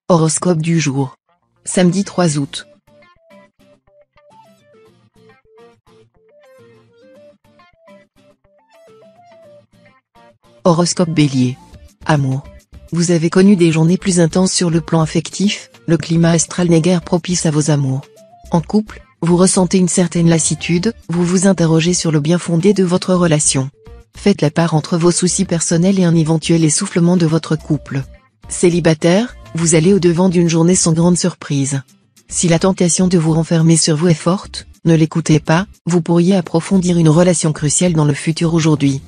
Horoscope du jour. Samedi 3 août. Horoscope Bélier. Amour. Vous avez connu des journées plus intenses sur le plan affectif, le climat astral n'est guère propice à vos amours. En couple, vous ressentez une certaine lassitude, vous vous interrogez sur le bien fondé de votre relation. Faites la part entre vos soucis personnels et un éventuel essoufflement de votre couple. Célibataire, vous allez au-devant d'une journée sans grande surprise. Si la tentation de vous renfermer sur vous est forte, ne l'écoutez pas, vous pourriez approfondir une relation cruciale dans le futur aujourd'hui.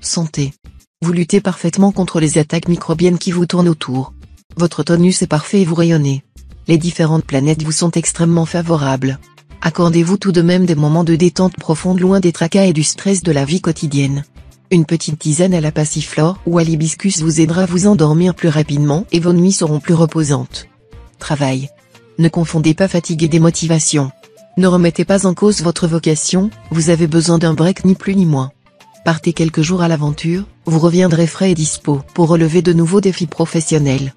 Santé. Vous luttez parfaitement contre les attaques microbiennes qui vous tournent autour. Votre tonus est parfait et vous rayonnez. Les différentes planètes vous sont extrêmement favorables. Accordez-vous tout de même des moments de détente profonde loin des tracas et du stress de la vie quotidienne. Une petite tisane à la passiflore ou à l'hibiscus vous aidera à vous endormir plus rapidement et vos nuits seront plus reposantes. Travail. Ne confondez pas fatigue et démotivation. Ne remettez pas en cause votre vocation, vous avez besoin d'un break ni plus ni moins. Partez quelques jours à l'aventure, vous reviendrez frais et dispo pour relever de nouveaux défis professionnels.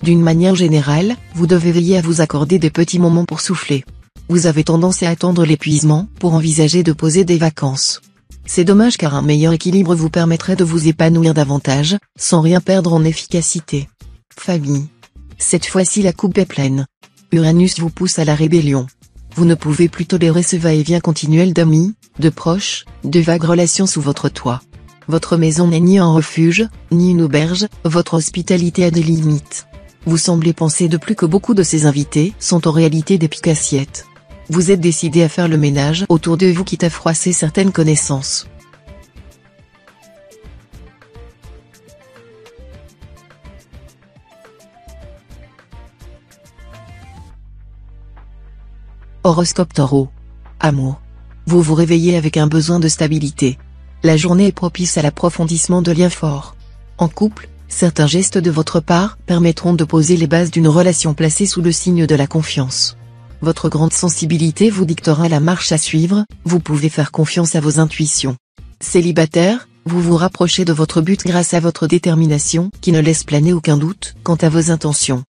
D'une manière générale, vous devez veiller à vous accorder des petits moments pour souffler. Vous avez tendance à attendre l'épuisement pour envisager de poser des vacances. C'est dommage car un meilleur équilibre vous permettrait de vous épanouir davantage, sans rien perdre en efficacité. Famille. Cette fois-ci la coupe est pleine. Uranus vous pousse à la rébellion. Vous ne pouvez plus tolérer ce va-et-vient continuel d'amis, de proches, de vagues relations sous votre toit. Votre maison n'est ni un refuge, ni une auberge, votre hospitalité a des limites. Vous semblez penser de plus que beaucoup de ces invités sont en réalité des pique-assiettes. Vous êtes décidé à faire le ménage autour de vous quitte à froisser certaines connaissances. Horoscope Taureau. Amour. Vous vous réveillez avec un besoin de stabilité. La journée est propice à l'approfondissement de liens forts. En couple, certains gestes de votre part permettront de poser les bases d'une relation placée sous le signe de la confiance. Votre grande sensibilité vous dictera la marche à suivre, vous pouvez faire confiance à vos intuitions. Célibataire, vous vous rapprochez de votre but grâce à votre détermination qui ne laisse planer aucun doute quant à vos intentions.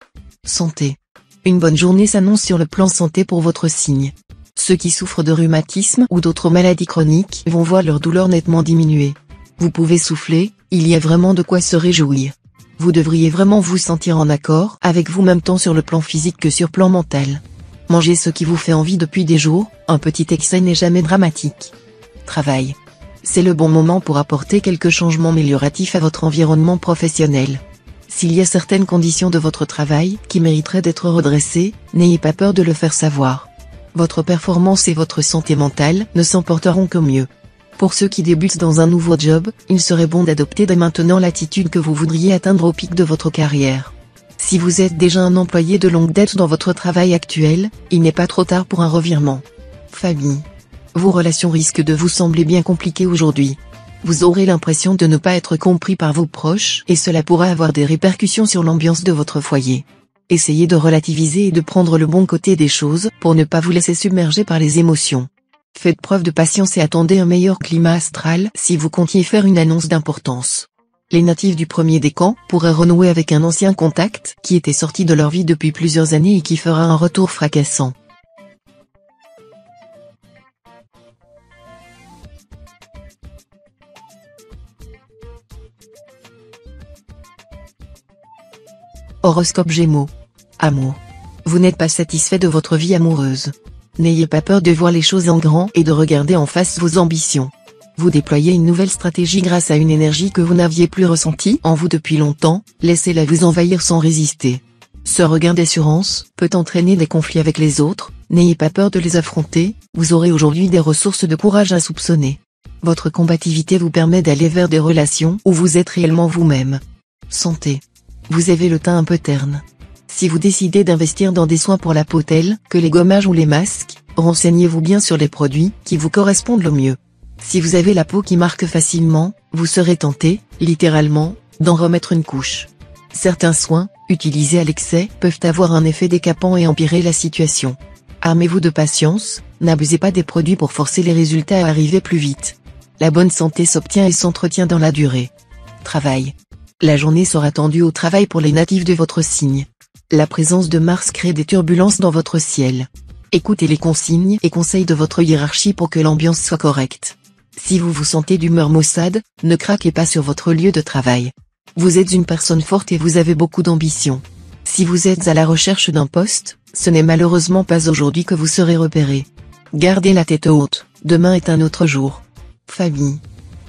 Santé. Une bonne journée s'annonce sur le plan santé pour votre signe. Ceux qui souffrent de rhumatisme ou d'autres maladies chroniques vont voir leur douleur nettement diminuer. Vous pouvez souffler, il y a vraiment de quoi se réjouir. Vous devriez vraiment vous sentir en accord avec vous-même tant sur le plan physique que sur plan mental. Mangez ce qui vous fait envie depuis des jours, un petit excès n'est jamais dramatique. Travail. C'est le bon moment pour apporter quelques changements amélioratifs à votre environnement professionnel. S'il y a certaines conditions de votre travail qui mériteraient d'être redressées, n'ayez pas peur de le faire savoir. Votre performance et votre santé mentale ne s'en porteront qu'au mieux. Pour ceux qui débutent dans un nouveau job, il serait bon d'adopter dès maintenant l'attitude que vous voudriez atteindre au pic de votre carrière. Si vous êtes déjà un employé de longue date dans votre travail actuel, il n'est pas trop tard pour un revirement. Famille. Vos relations risquent de vous sembler bien compliquées aujourd'hui. Vous aurez l'impression de ne pas être compris par vos proches et cela pourra avoir des répercussions sur l'ambiance de votre foyer. Essayez de relativiser et de prendre le bon côté des choses pour ne pas vous laisser submerger par les émotions. Faites preuve de patience et attendez un meilleur climat astral si vous comptiez faire une annonce d'importance. Les natifs du premier décan pourraient renouer avec un ancien contact qui était sorti de leur vie depuis plusieurs années et qui fera un retour fracassant. Horoscope Gémeaux. Amour. Vous n'êtes pas satisfait de votre vie amoureuse. N'ayez pas peur de voir les choses en grand et de regarder en face vos ambitions. Vous déployez une nouvelle stratégie grâce à une énergie que vous n'aviez plus ressentie en vous depuis longtemps, laissez-la vous envahir sans résister. Ce regain d'assurance peut entraîner des conflits avec les autres, n'ayez pas peur de les affronter, vous aurez aujourd'hui des ressources de courage insoupçonnées. Votre combativité vous permet d'aller vers des relations où vous êtes réellement vous-même. Santé. Vous avez le teint un peu terne. Si vous décidez d'investir dans des soins pour la peau tels que les gommages ou les masques, renseignez-vous bien sur les produits qui vous correspondent le mieux. Si vous avez la peau qui marque facilement, vous serez tenté, littéralement, d'en remettre une couche. Certains soins, utilisés à l'excès, peuvent avoir un effet décapant et empirer la situation. Armez-vous de patience, n'abusez pas des produits pour forcer les résultats à arriver plus vite. La bonne santé s'obtient et s'entretient dans la durée. Travail. La journée sera tendue au travail pour les natifs de votre signe. La présence de Mars crée des turbulences dans votre ciel. Écoutez les consignes et conseils de votre hiérarchie pour que l'ambiance soit correcte. Si vous vous sentez d'humeur maussade, ne craquez pas sur votre lieu de travail. Vous êtes une personne forte et vous avez beaucoup d'ambition. Si vous êtes à la recherche d'un poste, ce n'est malheureusement pas aujourd'hui que vous serez repéré. Gardez la tête haute, demain est un autre jour. Famille.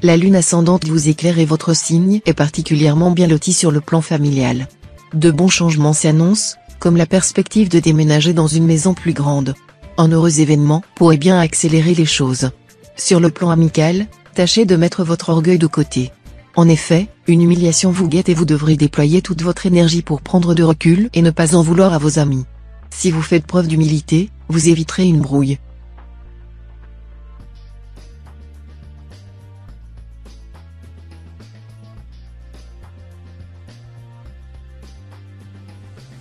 La lune ascendante vous éclaire et votre signe est particulièrement bien loti sur le plan familial. De bons changements s'annoncent, comme la perspective de déménager dans une maison plus grande. Un heureux événement pourrait bien accélérer les choses. Sur le plan amical, tâchez de mettre votre orgueil de côté. En effet, une humiliation vous guette et vous devrez déployer toute votre énergie pour prendre de recul et ne pas en vouloir à vos amis. Si vous faites preuve d'humilité, vous éviterez une brouille.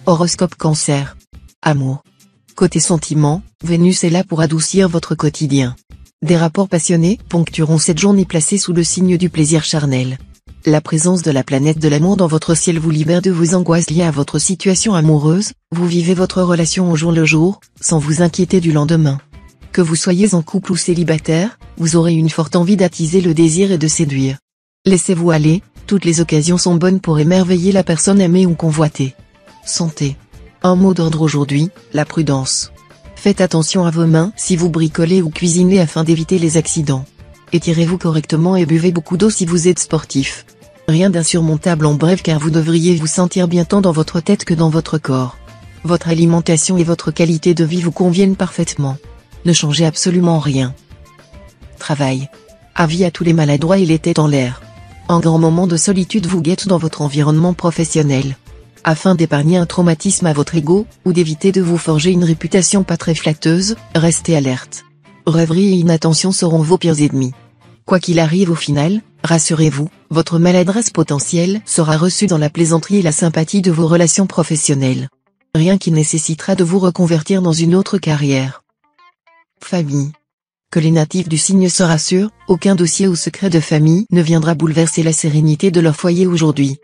Horoscope Cancer. Amour. Côté sentiments, Vénus est là pour adoucir votre quotidien. Des rapports passionnés ponctueront cette journée placée sous le signe du plaisir charnel. La présence de la planète de l'amour dans votre ciel vous libère de vos angoisses liées à votre situation amoureuse, vous vivez votre relation au jour le jour, sans vous inquiéter du lendemain. Que vous soyez en couple ou célibataire, vous aurez une forte envie d'attiser le désir et de séduire. Laissez-vous aller, toutes les occasions sont bonnes pour émerveiller la personne aimée ou convoitée. Santé. Un mot d'ordre aujourd'hui, la prudence. Faites attention à vos mains si vous bricolez ou cuisinez afin d'éviter les accidents. Étirez-vous correctement et buvez beaucoup d'eau si vous êtes sportif. Rien d'insurmontable en bref car vous devriez vous sentir bien tant dans votre tête que dans votre corps. Votre alimentation et votre qualité de vie vous conviennent parfaitement. Ne changez absolument rien. Travail. Avis à tous les maladroits et les têtes en l'air. Un grand moment de solitude vous guette dans votre environnement professionnel. Afin d'épargner un traumatisme à votre ego, ou d'éviter de vous forger une réputation pas très flatteuse, restez alerte. Rêverie et inattention seront vos pires ennemis. Quoi qu'il arrive au final, rassurez-vous, votre maladresse potentielle sera reçue dans la plaisanterie et la sympathie de vos relations professionnelles. Rien qui nécessitera de vous reconvertir dans une autre carrière. Famille. Que les natifs du signe se rassurent, aucun dossier ou secret de famille ne viendra bouleverser la sérénité de leur foyer aujourd'hui.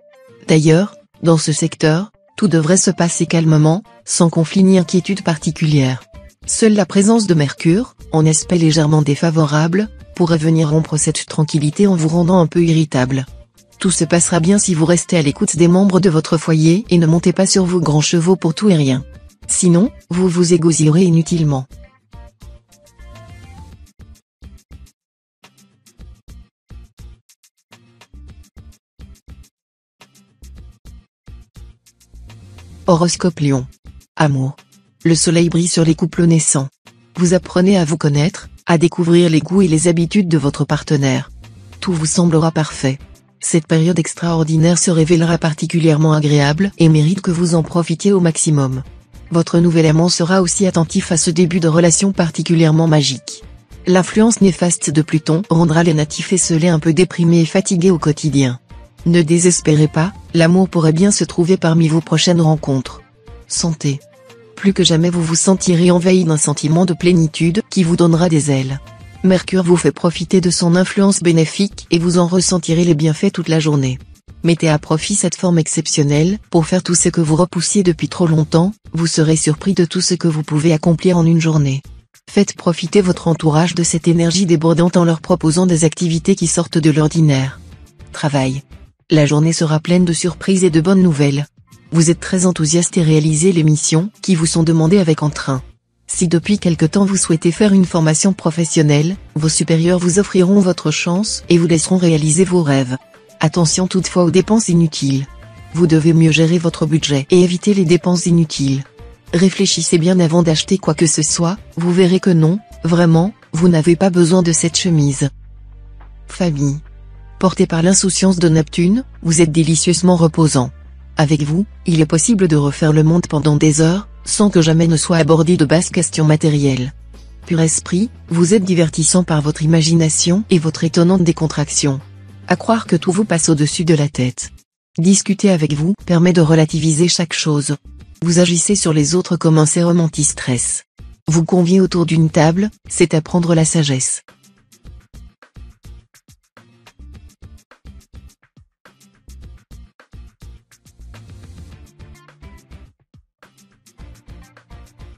D'ailleurs, dans ce secteur, tout devrait se passer calmement, sans conflit ni inquiétude particulière. Seule la présence de Mercure, en aspect légèrement défavorable, pourrait venir rompre cette tranquillité en vous rendant un peu irritable. Tout se passera bien si vous restez à l'écoute des membres de votre foyer et ne montez pas sur vos grands chevaux pour tout et rien. Sinon, vous vous égosillerez inutilement. Horoscope Lion. Amour. Le soleil brille sur les couples naissants. Vous apprenez à vous connaître, à découvrir les goûts et les habitudes de votre partenaire. Tout vous semblera parfait. Cette période extraordinaire se révélera particulièrement agréable et mérite que vous en profitiez au maximum. Votre nouvel amant sera aussi attentif à ce début de relation particulièrement magique. L'influence néfaste de Pluton rendra les natifs esselés un peu déprimés et fatigués au quotidien. Ne désespérez pas, l'amour pourrait bien se trouver parmi vos prochaines rencontres. Santé. Plus que jamais vous vous sentirez envahi d'un sentiment de plénitude qui vous donnera des ailes. Mercure vous fait profiter de son influence bénéfique et vous en ressentirez les bienfaits toute la journée. Mettez à profit cette forme exceptionnelle pour faire tout ce que vous repoussiez depuis trop longtemps, vous serez surpris de tout ce que vous pouvez accomplir en une journée. Faites profiter votre entourage de cette énergie débordante en leur proposant des activités qui sortent de l'ordinaire. Travail. La journée sera pleine de surprises et de bonnes nouvelles. Vous êtes très enthousiaste et réalisez les missions qui vous sont demandées avec entrain. Si depuis quelque temps vous souhaitez faire une formation professionnelle, vos supérieurs vous offriront votre chance et vous laisseront réaliser vos rêves. Attention toutefois aux dépenses inutiles. Vous devez mieux gérer votre budget et éviter les dépenses inutiles. Réfléchissez bien avant d'acheter quoi que ce soit, vous verrez que non, vraiment, vous n'avez pas besoin de cette chemise. Famille. Porté par l'insouciance de Neptune, vous êtes délicieusement reposant. Avec vous, il est possible de refaire le monde pendant des heures, sans que jamais ne soit abordé de basses questions matérielles. Pur esprit, vous êtes divertissant par votre imagination et votre étonnante décontraction. À croire que tout vous passe au-dessus de la tête. Discuter avec vous permet de relativiser chaque chose. Vous agissez sur les autres comme un sérum anti-stress. Vous conviez autour d'une table, c'est apprendre la sagesse.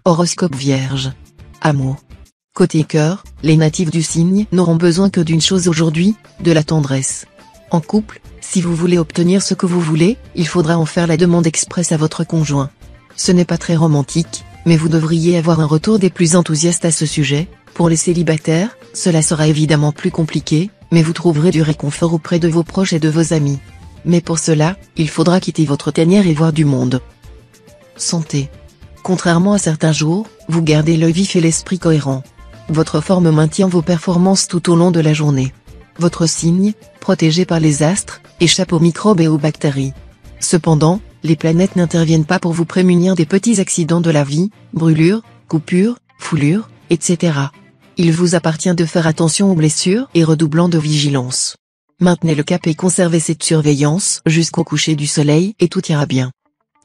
Horoscope Vierge. Amour. Côté cœur, les natifs du signe n'auront besoin que d'une chose aujourd'hui, de la tendresse. En couple, si vous voulez obtenir ce que vous voulez, il faudra en faire la demande expresse à votre conjoint. Ce n'est pas très romantique, mais vous devriez avoir un retour des plus enthousiastes à ce sujet. Pour les célibataires, cela sera évidemment plus compliqué, mais vous trouverez du réconfort auprès de vos proches et de vos amis. Mais pour cela, il faudra quitter votre tanière et voir du monde. Santé. Contrairement à certains jours, vous gardez l'œil vif et l'esprit cohérent. Votre forme maintient vos performances tout au long de la journée. Votre signe, protégé par les astres, échappe aux microbes et aux bactéries. Cependant, les planètes n'interviennent pas pour vous prémunir des petits accidents de la vie, brûlures, coupures, foulures, etc. Il vous appartient de faire attention aux blessures et redoublant de vigilance. Maintenez le cap et conservez cette surveillance jusqu'au coucher du soleil et tout ira bien.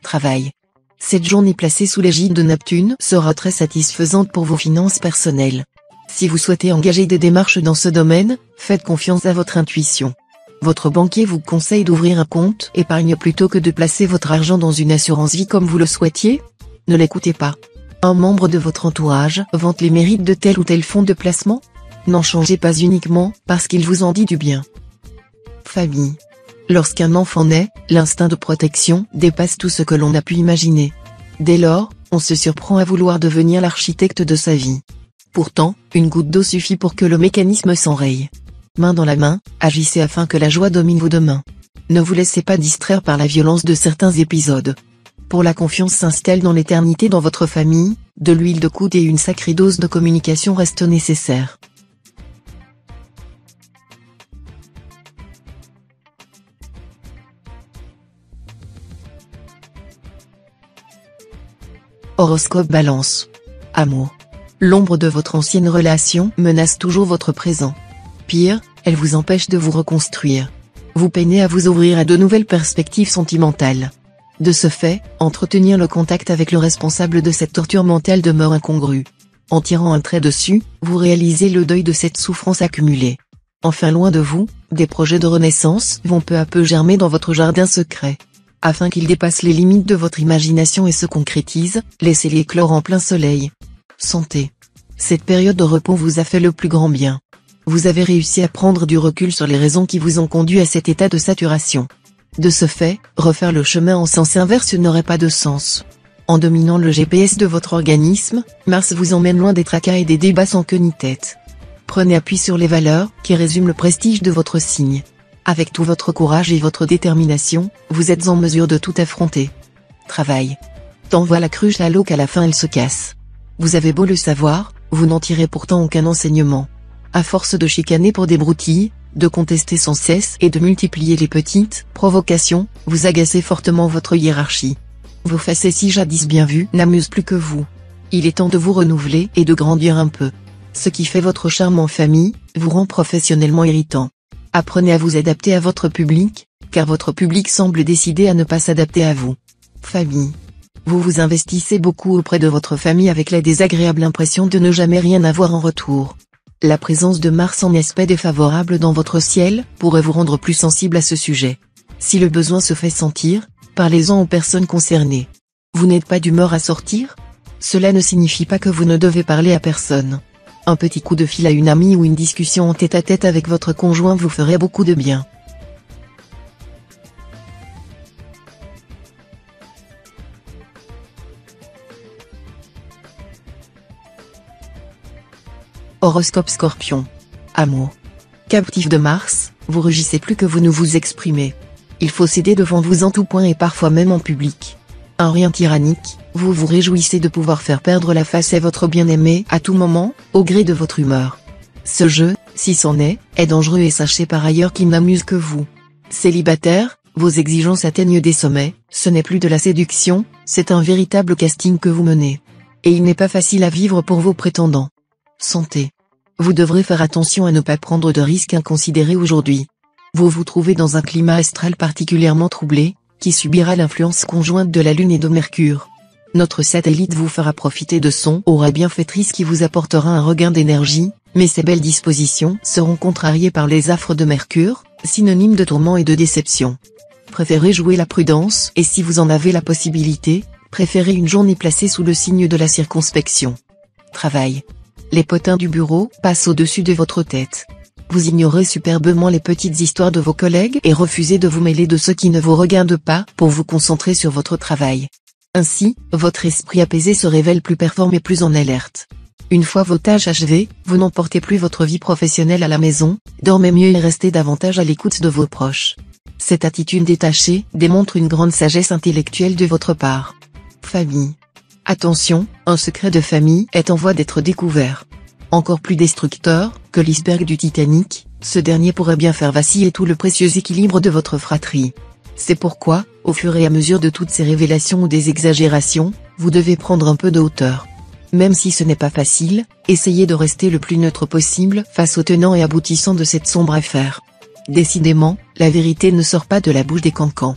Travail. Cette journée placée sous l'égide de Neptune sera très satisfaisante pour vos finances personnelles. Si vous souhaitez engager des démarches dans ce domaine, faites confiance à votre intuition. Votre banquier vous conseille d'ouvrir un compte épargne plutôt que de placer votre argent dans une assurance vie comme vous le souhaitiez. Ne l'écoutez pas. Un membre de votre entourage vante les mérites de tel ou tel fonds de placement. N'en changez pas uniquement parce qu'il vous en dit du bien. Famille. Lorsqu'un enfant naît, l'instinct de protection dépasse tout ce que l'on a pu imaginer. Dès lors, on se surprend à vouloir devenir l'architecte de sa vie. Pourtant, une goutte d'eau suffit pour que le mécanisme s'enraye. Main dans la main, agissez afin que la joie domine vos demain. Ne vous laissez pas distraire par la violence de certains épisodes. Pour la confiance s'installe dans l'éternité dans votre famille, de l'huile de coude et une sacrée dose de communication restent nécessaires. Horoscope Balance. Amour. L'ombre de votre ancienne relation menace toujours votre présent. Pire, elle vous empêche de vous reconstruire. Vous peinez à vous ouvrir à de nouvelles perspectives sentimentales. De ce fait, entretenir le contact avec le responsable de cette torture mentale demeure incongru. En tirant un trait dessus, vous réalisez le deuil de cette souffrance accumulée. Enfin loin de vous, des projets de renaissance vont peu à peu germer dans votre jardin secret. Afin qu'ils dépassent les limites de votre imagination et se concrétisent, laissez-les éclore en plein soleil. Santé. Cette période de repos vous a fait le plus grand bien. Vous avez réussi à prendre du recul sur les raisons qui vous ont conduit à cet état de saturation. De ce fait, refaire le chemin en sens inverse n'aurait pas de sens. En dominant le GPS de votre organisme, Mars vous emmène loin des tracas et des débats sans queue ni tête. Prenez appui sur les valeurs qui résument le prestige de votre signe. Avec tout votre courage et votre détermination, vous êtes en mesure de tout affronter. Travail. Tant va la cruche à l'eau qu'à la fin elle se casse. Vous avez beau le savoir, vous n'en tirez pourtant aucun enseignement. À force de chicaner pour des broutilles, de contester sans cesse et de multiplier les petites provocations, vous agacez fortement votre hiérarchie. Vos facéties jadis bien vues n'amusent plus que vous. Il est temps de vous renouveler et de grandir un peu. Ce qui fait votre charme en famille, vous rend professionnellement irritant. Apprenez à vous adapter à votre public, car votre public semble décidé à ne pas s'adapter à vous. Famille. Vous vous investissez beaucoup auprès de votre famille avec la désagréable impression de ne jamais rien avoir en retour. La présence de Mars en aspect défavorable dans votre ciel pourrait vous rendre plus sensible à ce sujet. Si le besoin se fait sentir, parlez-en aux personnes concernées. Vous n'êtes pas d'humeur à sortir? Cela ne signifie pas que vous ne devez parler à personne. Un petit coup de fil à une amie ou une discussion en tête-à-tête avec votre conjoint vous ferait beaucoup de bien. Horoscope Scorpion. Amour. Captif de Mars, vous rugissez plus que vous ne vous exprimez. Il faut céder devant vous en tout point et parfois même en public. Un rien tyrannique, vous vous réjouissez de pouvoir faire perdre la face à votre bien-aimé à tout moment, au gré de votre humeur. Ce jeu, si c'en est dangereux et sachez par ailleurs qu'il n'amuse que vous. Célibataire, vos exigences atteignent des sommets, ce n'est plus de la séduction, c'est un véritable casting que vous menez. Et il n'est pas facile à vivre pour vos prétendants. Santé. Vous devrez faire attention à ne pas prendre de risques inconsidérés aujourd'hui. Vous vous trouvez dans un climat astral particulièrement troublé, qui subira l'influence conjointe de la Lune et de Mercure. Notre satellite vous fera profiter de son aura bienfaitrice qui vous apportera un regain d'énergie, mais ces belles dispositions seront contrariées par les affres de Mercure, synonyme de tourment et de déception. Préférez jouer la prudence et si vous en avez la possibilité, Préférez une journée placée sous le signe de la circonspection. Travail. Les potins du bureau passent au-dessus de votre tête. Vous ignorez superbement les petites histoires de vos collègues et refusez de vous mêler de ceux qui ne vous regardent pas pour vous concentrer sur votre travail. Ainsi, votre esprit apaisé se révèle plus performant et plus en alerte. Une fois vos tâches achevées, vous n'emportez plus votre vie professionnelle à la maison, dormez mieux et restez davantage à l'écoute de vos proches. Cette attitude détachée démontre une grande sagesse intellectuelle de votre part. Famille. Attention, un secret de famille est en voie d'être découvert. Encore plus destructeur que l'iceberg du Titanic, ce dernier pourrait bien faire vaciller tout le précieux équilibre de votre fratrie. C'est pourquoi, au fur et à mesure de toutes ces révélations ou des exagérations, vous devez prendre un peu de hauteur. Même si ce n'est pas facile, essayez de rester le plus neutre possible face aux tenants et aboutissants de cette sombre affaire. Décidément, la vérité ne sort pas de la bouche des cancans.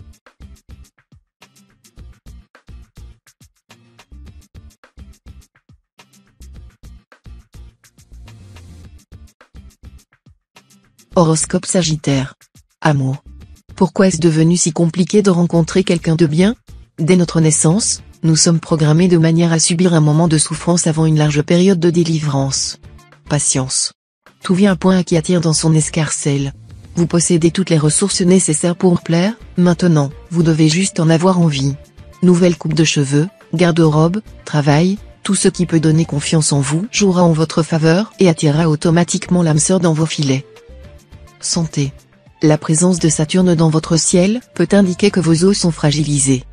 Horoscope Sagittaire. Amour. Pourquoi est-ce devenu si compliqué de rencontrer quelqu'un de bien? Dès notre naissance, nous sommes programmés de manière à subir un moment de souffrance avant une large période de délivrance. Patience. Tout vient à point qui attire dans son escarcelle. Vous possédez toutes les ressources nécessaires pour plaire, maintenant, vous devez juste en avoir envie. Nouvelle coupe de cheveux, garde-robe, travail, tout ce qui peut donner confiance en vous jouera en votre faveur et attirera automatiquement l'âme sœur dans vos filets. Santé. La présence de Saturne dans votre ciel peut indiquer que vos os sont fragilisés.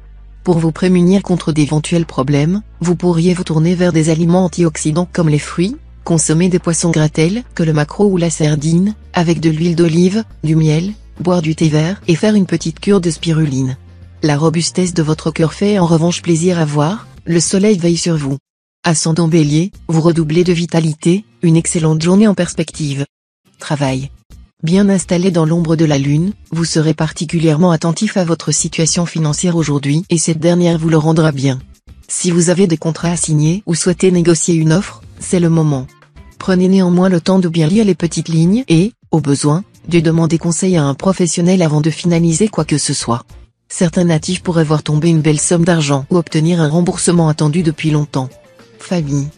Pour vous prémunir contre d'éventuels problèmes, vous pourriez vous tourner vers des aliments antioxydants comme les fruits, consommer des poissons gras tels que le maquereau ou la sardine, avec de l'huile d'olive, du miel, boire du thé vert et faire une petite cure de spiruline. La robustesse de votre cœur fait en revanche plaisir à voir, le soleil veille sur vous. Ascendant Bélier, vous redoublez de vitalité, une excellente journée en perspective. Travail. Bien installé dans l'ombre de la lune, vous serez particulièrement attentif à votre situation financière aujourd'hui et cette dernière vous le rendra bien. Si vous avez des contrats à signer ou souhaitez négocier une offre, c'est le moment. Prenez néanmoins le temps de bien lire les petites lignes et, au besoin, de demander conseil à un professionnel avant de finaliser quoi que ce soit. Certains natifs pourraient voir tomber une belle somme d'argent ou obtenir un remboursement attendu depuis longtemps. Famille.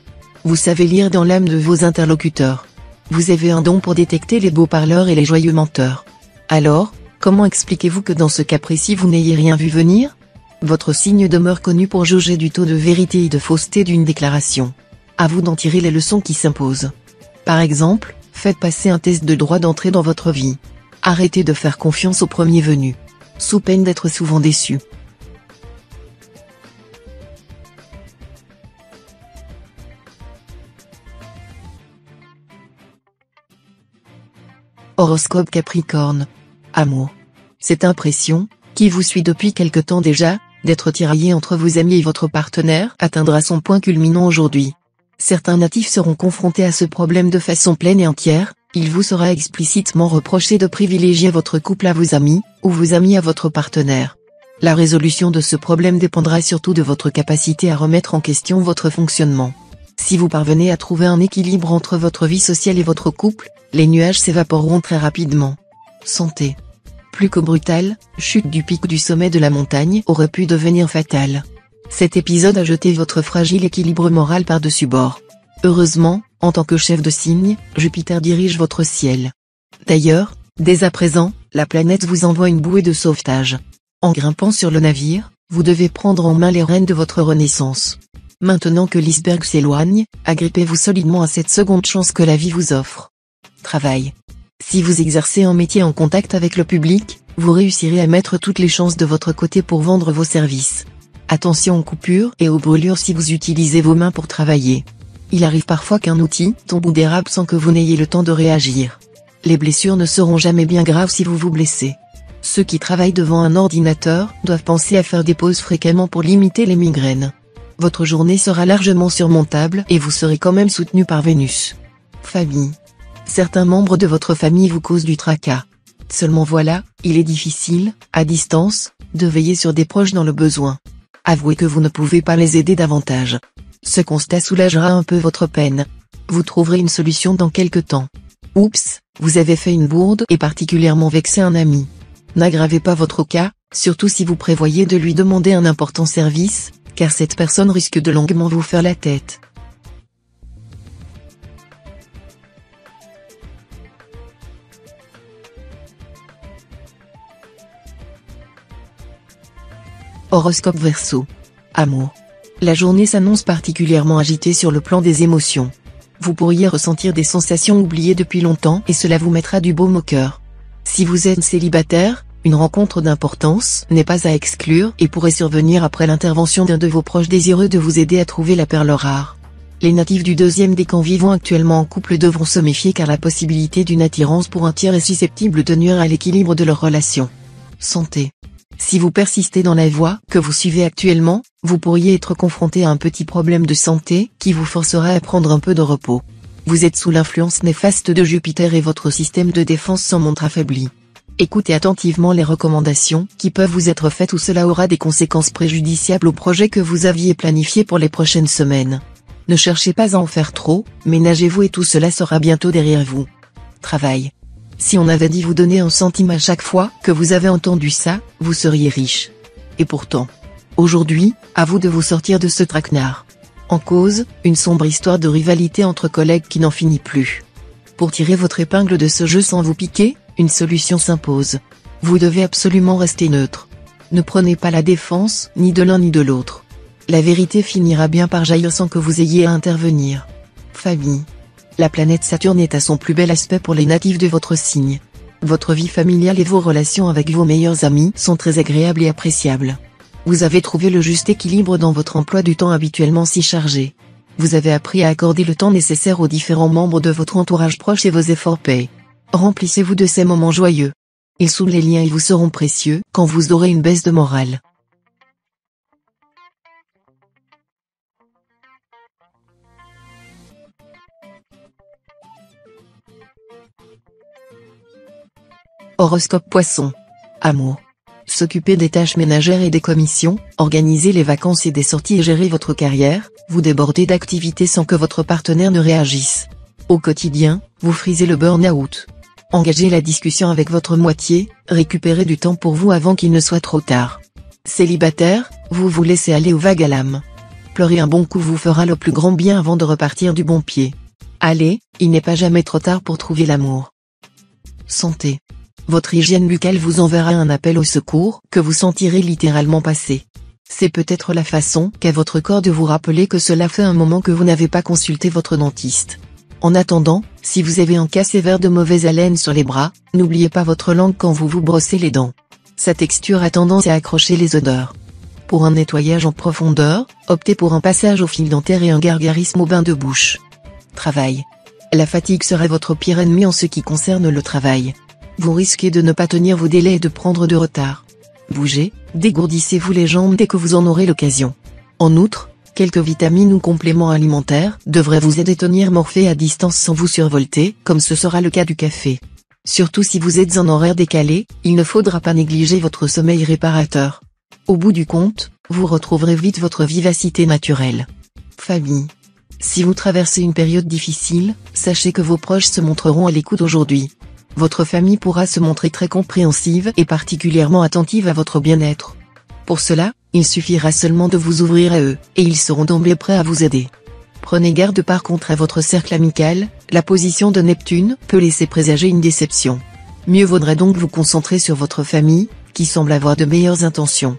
Vous savez lire dans l'âme de vos interlocuteurs. Vous avez un don pour détecter les beaux parleurs et les joyeux menteurs. Alors, comment expliquez-vous que dans ce cas précis vous n'ayez rien vu venir? Votre signe demeure connu pour jauger du taux de vérité et de fausseté d'une déclaration. À vous d'en tirer les leçons qui s'imposent. Par exemple, faites passer un test de droit d'entrée dans votre vie. Arrêtez de faire confiance au premier venu. Sous peine d'être souvent déçu. Horoscope Capricorne. Amour. Cette impression, qui vous suit depuis quelque temps déjà, d'être tiraillé entre vos amis et votre partenaire atteindra son point culminant aujourd'hui. Certains natifs seront confrontés à ce problème de façon pleine et entière, il vous sera explicitement reproché de privilégier votre couple à vos amis, ou vos amis à votre partenaire. La résolution de ce problème dépendra surtout de votre capacité à remettre en question votre fonctionnement. Si vous parvenez à trouver un équilibre entre votre vie sociale et votre couple, les nuages s'évaporeront très rapidement. Santé. Plus que brutale, chute du pic du sommet de la montagne aurait pu devenir fatale. Cet épisode a jeté votre fragile équilibre moral par-dessus bord. Heureusement, en tant que chef de signe, Jupiter dirige votre ciel. D'ailleurs, dès à présent, la planète vous envoie une bouée de sauvetage. En grimpant sur le navire, vous devez prendre en main les rênes de votre renaissance. Maintenant que l'iceberg s'éloigne, agrippez-vous solidement à cette seconde chance que la vie vous offre. Travail. Si vous exercez un métier en contact avec le public, vous réussirez à mettre toutes les chances de votre côté pour vendre vos services. Attention aux coupures et aux brûlures si vous utilisez vos mains pour travailler. Il arrive parfois qu'un outil tombe ou dérape sans que vous n'ayez le temps de réagir. Les blessures ne seront jamais bien graves si vous vous blessez. Ceux qui travaillent devant un ordinateur doivent penser à faire des pauses fréquemment pour limiter les migraines. Votre journée sera largement surmontable et vous serez quand même soutenu par Vénus. Famille. Certains membres de votre famille vous causent du tracas. Seulement voilà, il est difficile, à distance, de veiller sur des proches dans le besoin. Avouez que vous ne pouvez pas les aider davantage. Ce constat soulagera un peu votre peine. Vous trouverez une solution dans quelque temps. Oups, vous avez fait une bourde et particulièrement vexé un ami. N'aggravez pas votre cas, surtout si vous prévoyez de lui demander un important service, car cette personne risque de longuement vous faire la tête. Horoscope Verseau. Amour. La journée s'annonce particulièrement agitée sur le plan des émotions. Vous pourriez ressentir des sensations oubliées depuis longtemps et cela vous mettra du baume au cœur. Si vous êtes célibataire, une rencontre d'importance n'est pas à exclure et pourrait survenir après l'intervention d'un de vos proches désireux de vous aider à trouver la perle rare. Les natifs du deuxième décan vivant actuellement en couple devront se méfier car la possibilité d'une attirance pour un tiers est susceptible de nuire à l'équilibre de leur relation. Santé. Si vous persistez dans la voie que vous suivez actuellement, vous pourriez être confronté à un petit problème de santé qui vous forcera à prendre un peu de repos. Vous êtes sous l'influence néfaste de Jupiter et votre système de défense s'en montre affaibli. Écoutez attentivement les recommandations qui peuvent vous être faites ou cela aura des conséquences préjudiciables au projet que vous aviez planifié pour les prochaines semaines. Ne cherchez pas à en faire trop, ménagez-vous et tout cela sera bientôt derrière vous. Travail. Si on avait dit vous donner un centime à chaque fois que vous avez entendu ça, vous seriez riche. Et pourtant, aujourd'hui, à vous de vous sortir de ce traquenard. En cause, une sombre histoire de rivalité entre collègues qui n'en finit plus. Pour tirer votre épingle de ce jeu sans vous piquer, une solution s'impose. Vous devez absolument rester neutre. Ne prenez pas la défense, ni de l'un ni de l'autre. La vérité finira bien par jaillir sans que vous ayez à intervenir. Famille. La planète Saturne est à son plus bel aspect pour les natifs de votre signe. Votre vie familiale et vos relations avec vos meilleurs amis sont très agréables et appréciables. Vous avez trouvé le juste équilibre dans votre emploi du temps habituellement si chargé. Vous avez appris à accorder le temps nécessaire aux différents membres de votre entourage proche et vos efforts paient. Remplissez-vous de ces moments joyeux. Ils soudent les liens et vous seront précieux quand vous aurez une baisse de morale. Horoscope Poisson. Amour. S'occuper des tâches ménagères et des commissions, organiser les vacances et des sorties et gérer votre carrière, vous débordez d'activités sans que votre partenaire ne réagisse. Au quotidien, vous frisez le burn-out. Engagez la discussion avec votre moitié, récupérez du temps pour vous avant qu'il ne soit trop tard. Célibataire, vous vous laissez aller aux vagues à l'âme. Pleurer un bon coup vous fera le plus grand bien avant de repartir du bon pied. Allez, il n'est pas jamais trop tard pour trouver l'amour. Santé. Votre hygiène buccale vous enverra un appel au secours que vous sentirez littéralement passer. C'est peut-être la façon qu'a votre corps de vous rappeler que cela fait un moment que vous n'avez pas consulté votre dentiste. En attendant, si vous avez un cas sévère de mauvaise haleine sur les bras, n'oubliez pas votre langue quand vous vous brossez les dents. Sa texture a tendance à accrocher les odeurs. Pour un nettoyage en profondeur, optez pour un passage au fil dentaire et un gargarisme au bain de bouche. Travail. La fatigue sera votre pire ennemi en ce qui concerne le travail. Vous risquez de ne pas tenir vos délais et de prendre de retard. Bougez, dégourdissez-vous les jambes dès que vous en aurez l'occasion. En outre, quelques vitamines ou compléments alimentaires devraient vous aider à tenir Morphée à distance sans vous survolter, comme ce sera le cas du café. Surtout si vous êtes en horaire décalé, il ne faudra pas négliger votre sommeil réparateur. Au bout du compte, vous retrouverez vite votre vivacité naturelle. Famille. Si vous traversez une période difficile, sachez que vos proches se montreront à l'écoute aujourd'hui. Votre famille pourra se montrer très compréhensive et particulièrement attentive à votre bien-être. Pour cela, il suffira seulement de vous ouvrir à eux, et ils seront d'emblée prêts à vous aider. Prenez garde par contre à votre cercle amical, la position de Neptune peut laisser présager une déception. Mieux vaudrait donc vous concentrer sur votre famille, qui semble avoir de meilleures intentions.